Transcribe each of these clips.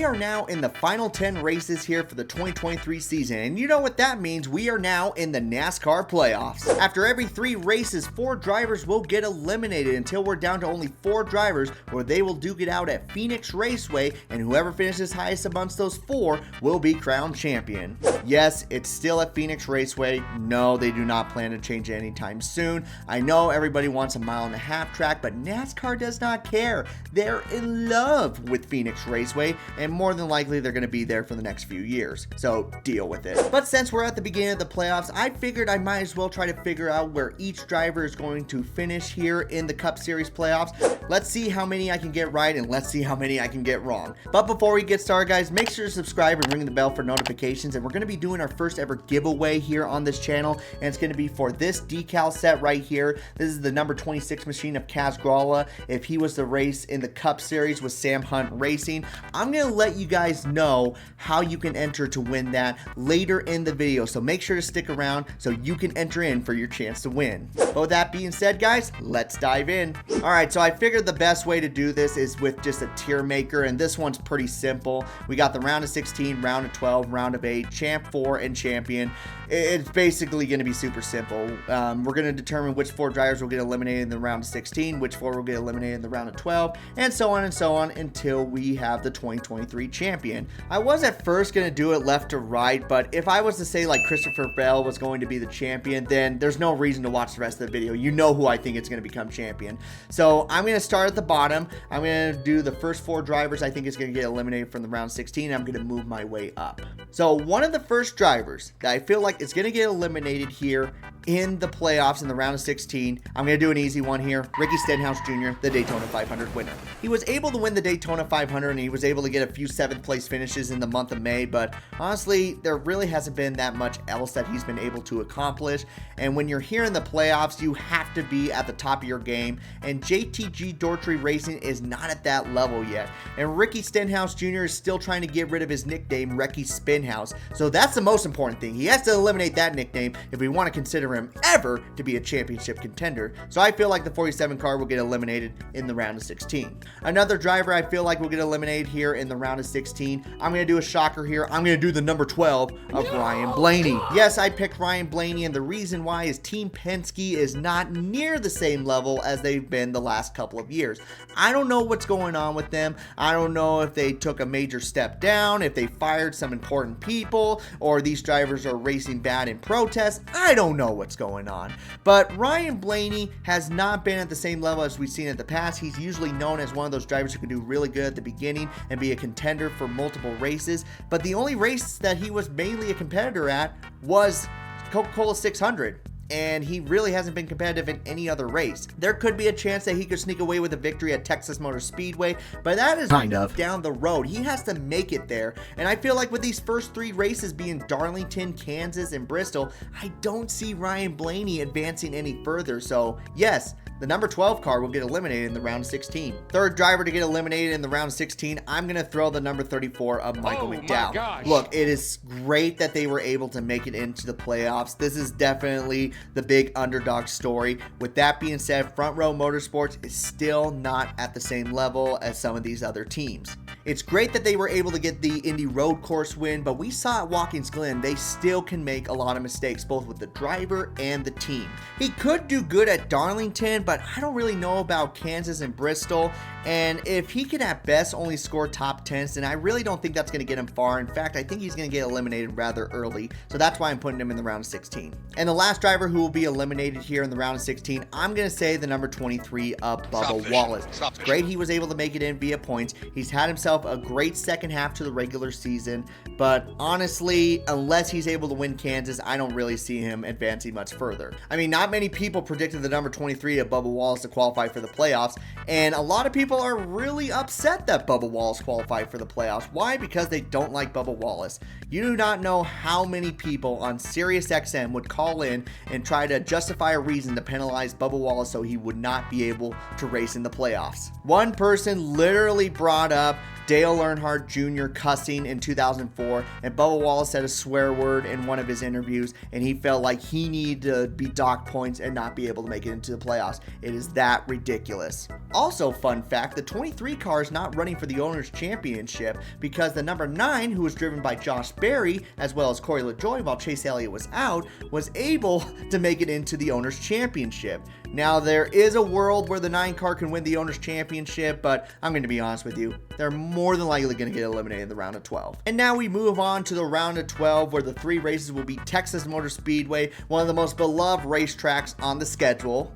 we are now in the final 10 races here for the 2023 season, and you know what that means. We are now in the NASCAR playoffs. After every 3 races, 4 drivers will get eliminated until we're down to only 4 drivers, where they will duke it out at Phoenix Raceway, and whoever finishes highest amongst those 4 will be crowned champion. Yes, it's still at Phoenix Raceway. No, they do not plan to change it anytime soon. I know everybody wants a 1.5 mile track, but NASCAR does not care. They're in love with Phoenix Raceway, and more than likely they're going to be there for the next few years, so deal with it. But since we're at the beginning of the playoffs, I figured I might as well try to figure out where each driver is going to finish here in the Cup Series playoffs. Let's see how many I can get right, and let's see how many I can get wrong. But before we get started, guys, make sure to subscribe and ring the bell for notifications, and we're going to be doing our first ever giveaway here on this channel, and it's going to be for this decal set right here. This is the number 26 machine of Kaz Grala. If he was to race in the Cup Series with Sam Hunt Racing, I'm going to let you guys know how you can enter to win that later in the video, so make sure to stick around so you can enter in for your chance to win. But with that being said, guys, let's dive in. Alright, so I figured the best way to do this is with just a tier maker, and this one's pretty simple. We got the round of 16, round of 12, round of 8, champ 4, and champion. It's basically going to be super simple. We're going to determine which 4 drivers will get eliminated in the round of 16, which 4 will get eliminated in the round of 12, and so on until we have the 2023 champion. I was at first going to do it left to right, but if I was to say like Christopher Bell was going to be the champion, then there's no reason to watch the rest of the video. You know who I think is going to become champion. So I'm going to start at the bottom. I'm going to do the first 4 drivers I think is going to get eliminated from the round 16. I'm going to move my way up. So one of the first drivers that I feel like is going to get eliminated here in the playoffs in the round of 16, I'm going to do an easy one here. Ricky Stenhouse Jr., the Daytona 500 winner. He was able to win the Daytona 500, and he was able to get a few 7th place finishes in the month of May, but honestly, there really hasn't been that much else that he's been able to accomplish. And when you're here in the playoffs, you have to be at the top of your game, and JTG Daugherty Racing is not at that level yet. And Ricky Stenhouse Jr. is still trying to get rid of his nickname, Ricky Spinhouse. So that's the most important thing. He has to eliminate that nickname if we want to consider him ever to be a championship contender. So I feel like the 47 car will get eliminated in the round of 16. Another driver I feel like will get eliminated here in the round of 16. I'm going to do a shocker here. I'm going to do the number 12 of Ryan Blaney. Yes, I picked Ryan Blaney, and the reason why is Team Penske is not near the same level as they've been the last couple of years. I don't know what's going on with them. I don't know if they took a major step down, if they fired some important people, or these drivers are racing bad in protest. I don't know what's going on. But Ryan Blaney has not been at the same level as we've seen in the past. He's usually known as one of those drivers who can do really good at the beginning and be a contender for multiple races. But the only race that he was mainly a competitor at was Coca-Cola 600. And he really hasn't been competitive in any other race. There could be a chance that he could sneak away with a victory at Texas Motor Speedway, but that is kind of down the road. He has to make it there, and I feel like with these first 3 races being Darlington, Kansas, and Bristol, I don't see Ryan Blaney advancing any further. So yes, the number 12 car will get eliminated in the round of 16. Third driver to get eliminated in the round of 16, I'm going to throw the number 34 of Michael McDowell. Look, it is great that they were able to make it into the playoffs. This is definitely the big underdog story. With that being said, Front Row Motorsports is still not at the same level as some of these other teams. It's great that they were able to get the Indy Road Course win, but we saw at Watkins Glen they still can make a lot of mistakes, both with the driver and the team. He could do good at Darlington, but I don't really know about Kansas and Bristol, and if he can at best only score top 10s, then I really don't think that's going to get him far. In fact, I think he's going to get eliminated rather early, so that's why I'm putting him in the round of 16. And the last driver who will be eliminated here in the round of 16, I'm going to say the number 23 of Bubba Wallace. It's great he was able to make it in via points. He's had himself a great second half to the regular season, but honestly, unless he's able to win Kansas, I don't really see him advancing much further. I mean, not many people predicted the number 23 of Bubba Wallace to qualify for the playoffs, and a lot of people are really upset that Bubba Wallace qualified for the playoffs. Why? Because they don't like Bubba Wallace. You do not know how many people on SiriusXM would call in and try to justify a reason to penalize Bubba Wallace so he would not be able to race in the playoffs. One person literally brought up Dale Earnhardt Jr. cussing in 2004, and Bubba Wallace said a swear word in one of his interviews, and he felt like he needed to be docked points and not be able to make it into the playoffs. It is that ridiculous. Also, fun fact, the 23 car is not running for the Owners' Championship because the number 9, who was driven by Josh Berry, as well as Corey LaJoie while Chase Elliott was out, was able to make it into the Owners' Championship. Now, there is a world where the 9 car can win the Owners' Championship, but I'm going to be honest with you, they're more than likely going to get eliminated in the round of 12. And now we move on to the round of 12, where the 3 races will be Texas Motor Speedway, one of the most beloved racetracks on the schedule,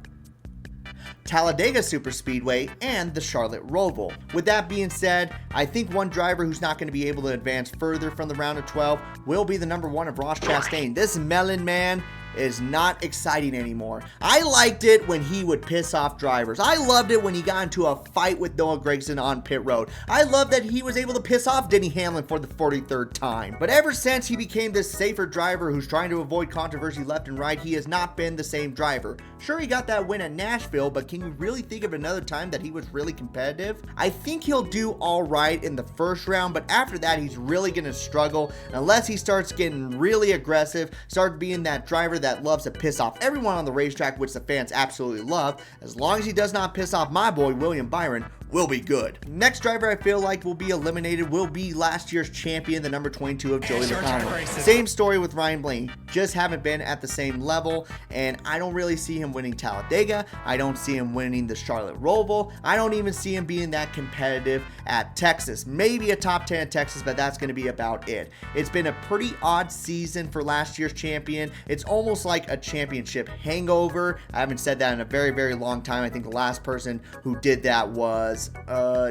Talladega Superspeedway, and the Charlotte Roval. With that being said, I think one driver who's not going to be able to advance further from the round of 12 will be the number 1 of Ross Chastain. This melon man is not exciting anymore. I liked it when he would piss off drivers. I loved it when he got into a fight with Noah Gragson on pit road. I love that he was able to piss off Denny Hamlin for the 43rd time. But ever since he became this safer driver who's trying to avoid controversy left and right, he has not been the same driver. Sure, he got that win at Nashville, but can you really think of another time that he was really competitive? I think he'll do all right in the first round, but after that, he's really going to struggle unless he starts getting really aggressive, start being that driver that loves to piss off everyone on the racetrack, which the fans absolutely love. As long as he does not piss off my boy William Byron, will be good. Next driver I feel like will be eliminated will be last year's champion, the number 22 of Joey Logano. Same story with Ryan Blaney, just haven't been at the same level, and I don't really see him winning Talladega. I don't see him winning the Charlotte Roval. I don't even see him being that competitive at Texas. Maybe a top 10 at Texas, but that's going to be about it. It's been a pretty odd season for last year's champion. It's almost like a championship hangover. I haven't said that in a very, very long time. I think the last person who did that was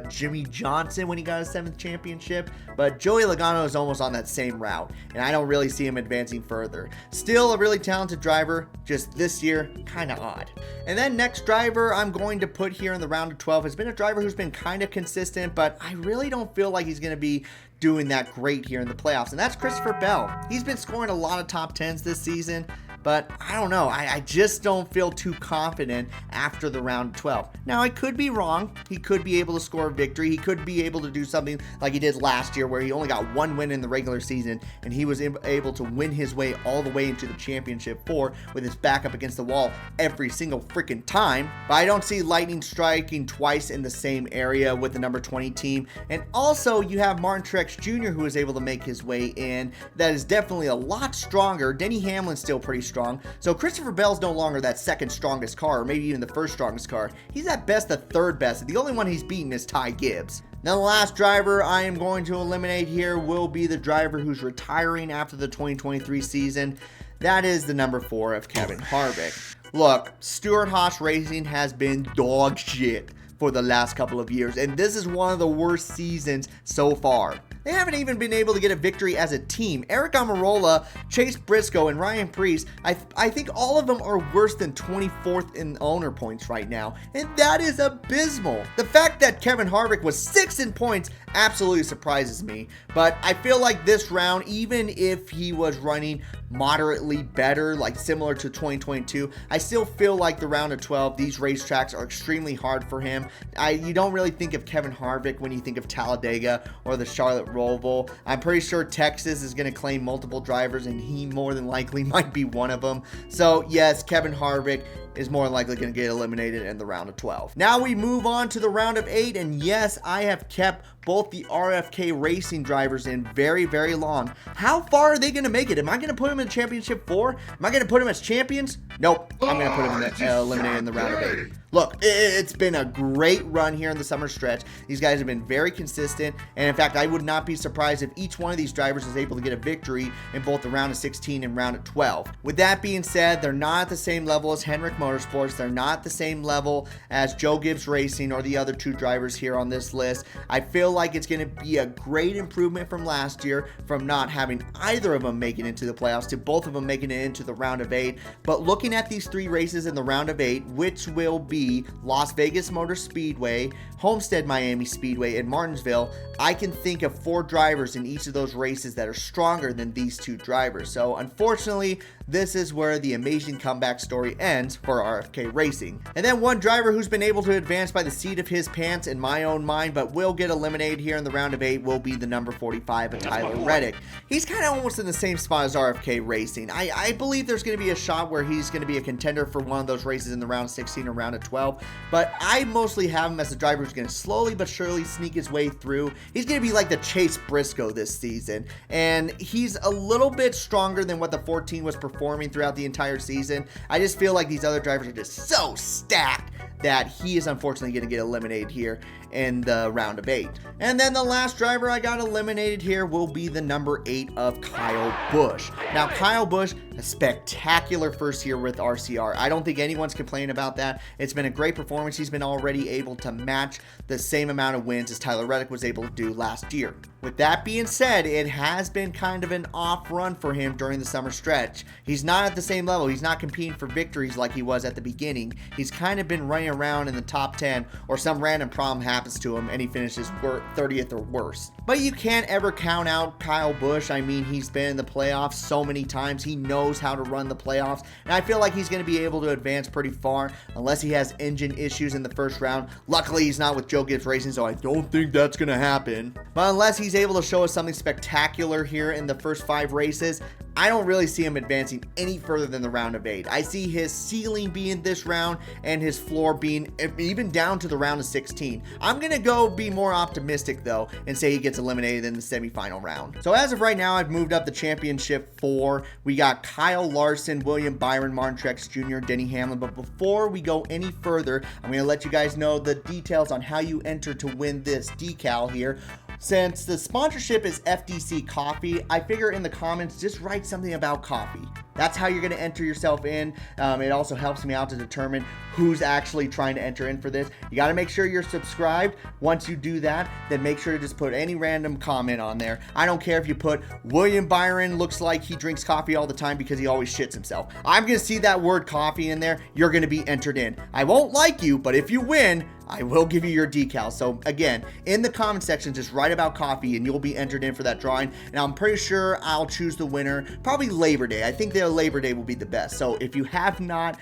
Jimmy Johnson when he got his 7th championship, but Joey Logano is almost on that same route, and I don't really see him advancing further. Still a really talented driver, just this year kind of odd. And then next driver I'm going to put here in the round of 12 has been a driver who's been kind of consistent, but I really don't feel like he's going to be doing that great here in the playoffs, and that's Christopher Bell. He's been scoring a lot of top 10s this season, but I don't know. I just don't feel too confident after the round of 12. Now, I could be wrong. He could be able to score a victory. He could be able to do something like he did last year where he only got 1 win in the regular season and he was able to win his way all the way into the championship 4 with his back up against the wall every single freaking time. But I don't see Lightning striking twice in the same area with the number 20 team. And also, you have Martin Truex Jr. who is able to make his way in. That is definitely a lot stronger. Denny Hamlin's still pretty strong. So Christopher Bell's no longer that second strongest car, or maybe even the first strongest car. He's at best the 3rd best. The only one he's beaten is Ty Gibbs. Now, the last driver I am going to eliminate here will be the driver who's retiring after the 2023 season. That is the number 4 of Kevin Harvick. Look, Stewart-Haas Racing has been dog shit for the last couple of years, and this is one of the worst seasons so far. They haven't even been able to get a victory as a team. Eric Almirola, Chase Briscoe, and Ryan Preece, I think all of them are worse than 24th in owner points right now, and that is abysmal. The fact that Kevin Harvick was 6th in points absolutely surprises me, but I feel like this round, even if he was running moderately better, like similar to 2022, I still feel like the round of 12, these racetracks are extremely hard for him. You don't really think of Kevin Harvick when you think of Talladega or the Charlotte Roval. I'm pretty sure Texas is going to claim multiple drivers, and he more than likely might be one of them. So yes, Kevin Harvick is more than likely going to get eliminated in the round of 12. Now we move on to the round of 8, and yes, I have kept both the RFK Racing drivers in very, very long. How far are they going to make it? Am I going to put them in championship 4? Am I going to put them as champions? Nope. I'm going to put them in the, eliminated in the round of 8. Look, it's been a great run here in the summer stretch. These guys have been very consistent, and in fact, I would not be surprised if each one of these drivers is able to get a victory in both the round of 16 and round of 12. With that being said, they're not at the same level as Hendrick Motorsports. They're not at the same level as Joe Gibbs Racing or the other 2 drivers here on this list. I feel like it's going to be a great improvement from last year, from not having either of them make it into the playoffs to both of them making it into the round of 8. But looking at these 3 races in the round of 8, which will be Las Vegas Motor Speedway, Homestead Miami Speedway, and Martinsville, I can think of 4 drivers in each of those races that are stronger than these 2 drivers. So unfortunately, this is where the amazing comeback story ends for RFK Racing. And then one driver who's been able to advance by the seat of his pants in my own mind, but will get eliminated eliminated here in the round of 8 will be the number 45 of Tyler Reddick. He's kind of almost in the same spot as RFK Racing. I believe there's going to be a shot where he's going to be a contender for one of those races in the round of 16 or round of 12, but I mostly have him as a driver who's going to slowly but surely sneak his way through. He's going to be like the Chase Briscoe this season, and he's a little bit stronger than what the 14 was performing throughout the entire season. I just feel like these other drivers are just so stacked that he is unfortunately going to get eliminated here in the round of 8. And then the last driver I got eliminated here will be the number 8 of Kyle Busch. Now, Kyle Busch, a spectacular first year with RCR. I don't think anyone's complaining about that. It's been a great performance. He's been already able to match the same amount of wins as Tyler Reddick was able to do last year. With that being said, it has been kind of an off run for him during the summer stretch. He's not at the same level. He's not competing for victories like he was at the beginning. He's kind of been running around in the top 10, or some random problem happens to him and he finishes 30th or worse. But you can't ever count out Kyle Busch. I mean, he's been in the playoffs so many times. He knows how to run the playoffs, and I feel like he's going to be able to advance pretty far unless he has engine issues in the first round. Luckily, he's not with Joe Gibbs Racing, so I don't think that's going to happen. But unless he's able to show us something spectacular here in the first 5 races, I don't really see him advancing any further than the round of 8. I see his ceiling being this round and his floor being even down to the round of 16. I'm going to go be more optimistic though and say he gets eliminated in the semifinal round. So as of right now, I've moved up the championship 4. We got Kyle Larson, William Byron, Martin Truex Jr., Denny Hamlin. But before we go any further, I'm going to let you guys know the details on how you enter to win this decal here. Since the sponsorship is FDC Coffee, I figure in the comments, just write something about coffee. That's how you're going to enter yourself in. It also helps me out to determine who's actually trying to enter in for this. You got to make sure you're subscribed. Once you do that, then make sure to just put any random comment on there. I don't care if you put William Byron looks like he drinks coffee all the time because he always shits himself. I'm going to see that word coffee in there. You're going to be entered in. I won't like you, but if you win, I will give you your decal. So again, in the comment section, just write about coffee and you'll be entered in for that drawing. And I'm pretty sure I'll choose the winner probably Labor Day. I think the Labor Day will be the best. So if you have not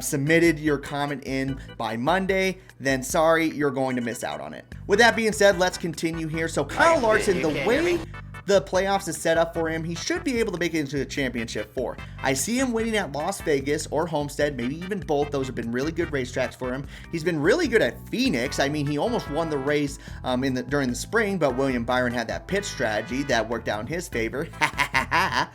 submitted your comment in by Monday, then sorry, you're going to miss out on it. With that being said, let's continue here. So Kyle Larson, the way the playoffs is set up for him, he should be able to make it into the championship 4. I see him winning at Las Vegas or Homestead, maybe even both. Those have been really good racetracks for him. He's been really good at Phoenix. I mean, he almost won the race during the spring, but William Byron had that pit strategy that worked out in his favor.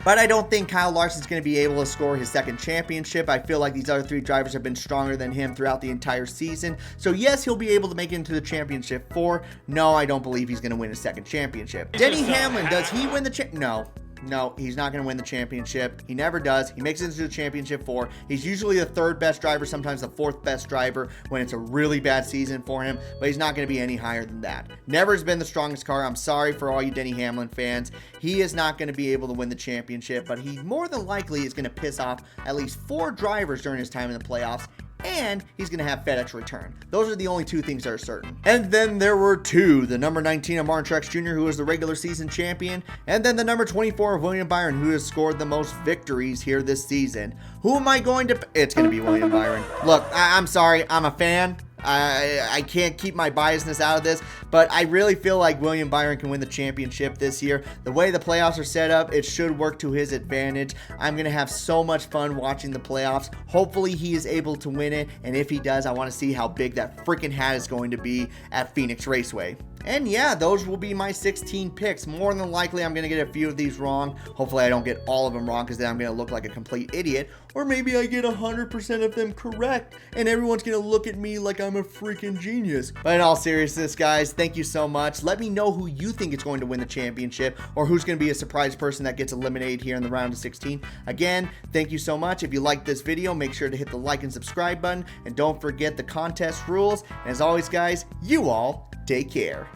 But I don't think Kyle Larson's going to be able to score his second championship. I feel like these other 3 drivers have been stronger than him throughout the entire season. So yes, he'll be able to make it into the championship 4. No, I don't believe he's going to win a second championship. Denny Hamlin, does he win the No, he's not going to win the championship. He never does. He makes it into the championship 4. He's usually the 3rd best driver, sometimes the 4th best driver when it's a really bad season for him, but he's not going to be any higher than that. Never has been the strongest car. I'm sorry for all you Denny Hamlin fans. He is not going to be able to win the championship, but he more than likely is going to piss off at least 4 drivers during his time in the playoffs, and he's going to have FedEx return. Those are the only 2 things that are certain. And then there were 2. The number 19 of Martin Truex Jr., who is the regular season champion, and then the number 24 of William Byron, who has scored the most victories here this season. Who am I going to... It's going to be William Byron. Look, I'm sorry. I'm a fan. I can't keep my biasness out of this, but I really feel like William Byron can win the championship this year. The way the playoffs are set up, it should work to his advantage. I'm going to have so much fun watching the playoffs. Hopefully he is able to win it, and if he does, I want to see how big that freaking hat is going to be at Phoenix Raceway. And yeah, those will be my 16 picks. More than likely, I'm going to get a few of these wrong. Hopefully, I don't get all of them wrong because then I'm going to look like a complete idiot. Or maybe I get 100% of them correct and everyone's going to look at me like I'm a freaking genius. But in all seriousness, guys, thank you so much. Let me know who you think is going to win the championship or who's going to be a surprise person that gets eliminated here in the round of 16. Again, thank you so much. If you liked this video, make sure to hit the like and subscribe button. And don't forget the contest rules. And as always, guys, you all take care.